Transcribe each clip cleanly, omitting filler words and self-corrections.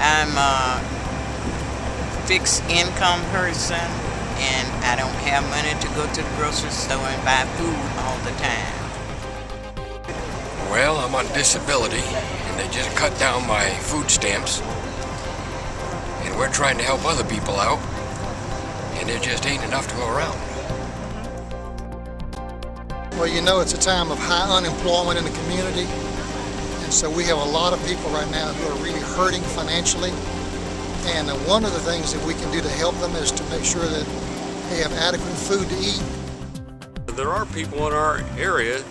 I'm a fixed income person and I don't have money to go to the grocery store and buy food all the time. Well, I'm on disability and they just cut down my food stamps. And we're trying to help other people out. And there just ain't enough to go around. Well, you know, it's a time of high unemployment in the community. And so we have a lot of people right now who are really hurting financially. And one of the things that we can do to help them is to make sure that they have adequate food to eat. There are people in our area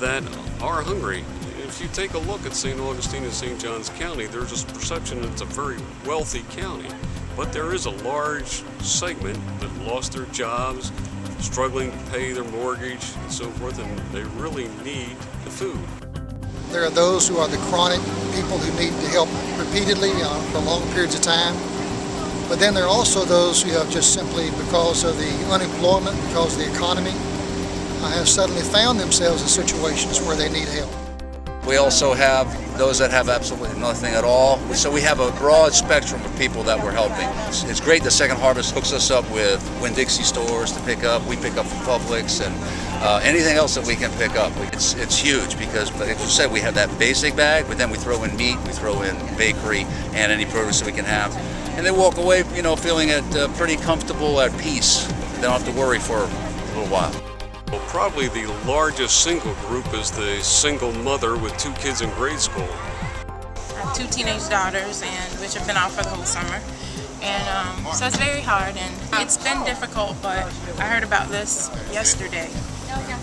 that are hungry. If you take a look at St. Augustine and St. Johns County, there's this perception that it's a very wealthy county. But there is a large segment that lost their jobs, struggling to pay their mortgage and so forth, and they really need the food. There are those who are the chronic people who need the help repeatedly for long periods of time. But then there are also those who have just simply, because of the unemployment, because of the economy, have suddenly found themselves in situations where they need help. We also have those that have absolutely nothing at all. So we have a broad spectrum of people that we're helping. It's great that Second Harvest hooks us up with Winn-Dixie stores to pick up. We pick up from Publix and anything else that we can pick up. It's huge because, like you said, we have that basic bag, but then we throw in meat, we throw in bakery, and any produce that we can have. And they walk away, feeling pretty comfortable, at peace. They don't have to worry for a little while. Well, probably the largest single group is the single mother with 2 kids in grade school. I have 2 teenage daughters, which have been out for the whole summer. And so it's very hard, and it's been difficult, but I heard about this yesterday.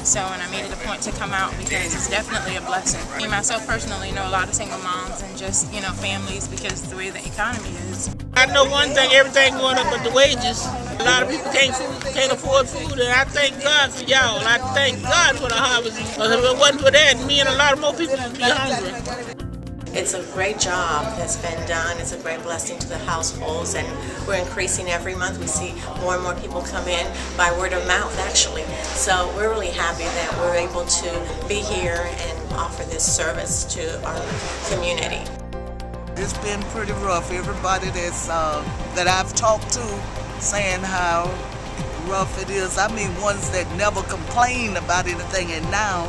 So, and I made it a point to come out because it's definitely a blessing. Me, myself personally, know a lot of single moms and just, families because of the way the economy is. I know one thing, everything going up but the wages. A lot of people can't afford food, and I thank God for y'all. I thank God for the harvest. Because if it wasn't for that, me and a lot of more people would be hungry. It's a great job that's been done. It's a great blessing to the households, and we're increasing every month. We see more and more people come in by word of mouth, actually. So we're really happy that we're able to be here and offer this service to our community. It's been pretty rough. Everybody that I've talked to saying how rough it is. I mean, ones that never complained about anything, and now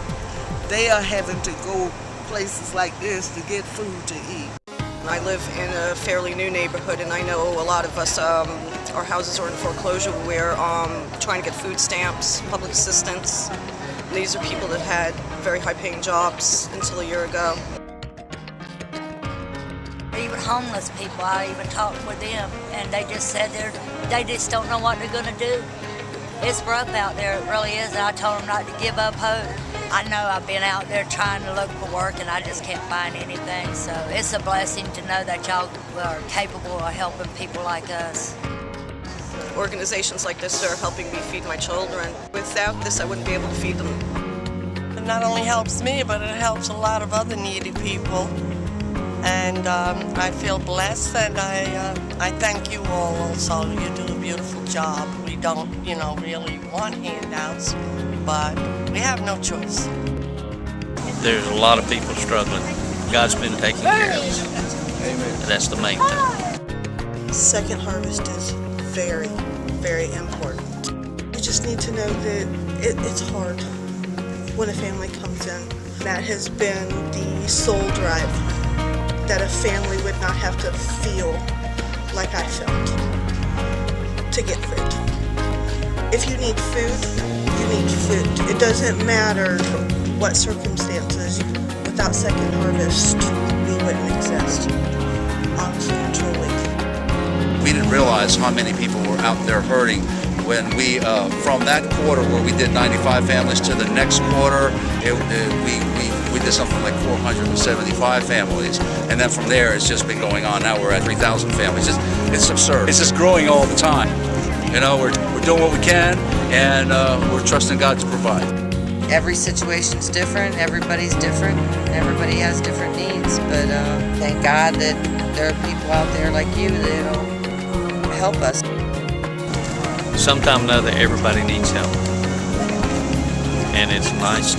they are having to go places like this to get food to eat. I live in a fairly new neighborhood, and I know a lot of us, our houses are in foreclosure. We're trying to get food stamps, public assistance. These are people that had very high-paying jobs until a year ago. Even homeless people, I even talked with them, and they just said they just don't know what they're going to do. It's rough out there, it really is, and I told them not to give up hope. I know I've been out there trying to look for work, and I just can't find anything, so it's a blessing to know that y'all are capable of helping people like us. Organizations like this are helping me feed my children. Without this, I wouldn't be able to feed them. It not only helps me, but it helps a lot of other needy people. And I feel blessed, and I thank you all also. You do a beautiful job. We don't, really want handouts, but we have no choice. There's a lot of people struggling. God's been taking care of us. Amen. And that's the main thing. Second Harvest is very, very important. You just need to know that it's hard when a family comes in. That has been the sole drive, that a family would not have to feel like I felt to get food. If you need food, you need food. It doesn't matter what circumstances. Without Second Harvest, we wouldn't exist, honestly and truly. We didn't realize how many people were out there hurting When we, from that quarter where we did 95 families to the next quarter, we did something like 475 families. And then from there, it's just been going on. Now we're at 3,000 families. It's absurd. It's just growing all the time. You know, we're doing what we can, and we're trusting God to provide. Every situation's different, everybody's different, everybody has different needs, but thank God that there are people out there like you that'll help us. Sometime or another, everybody needs help. And it's nice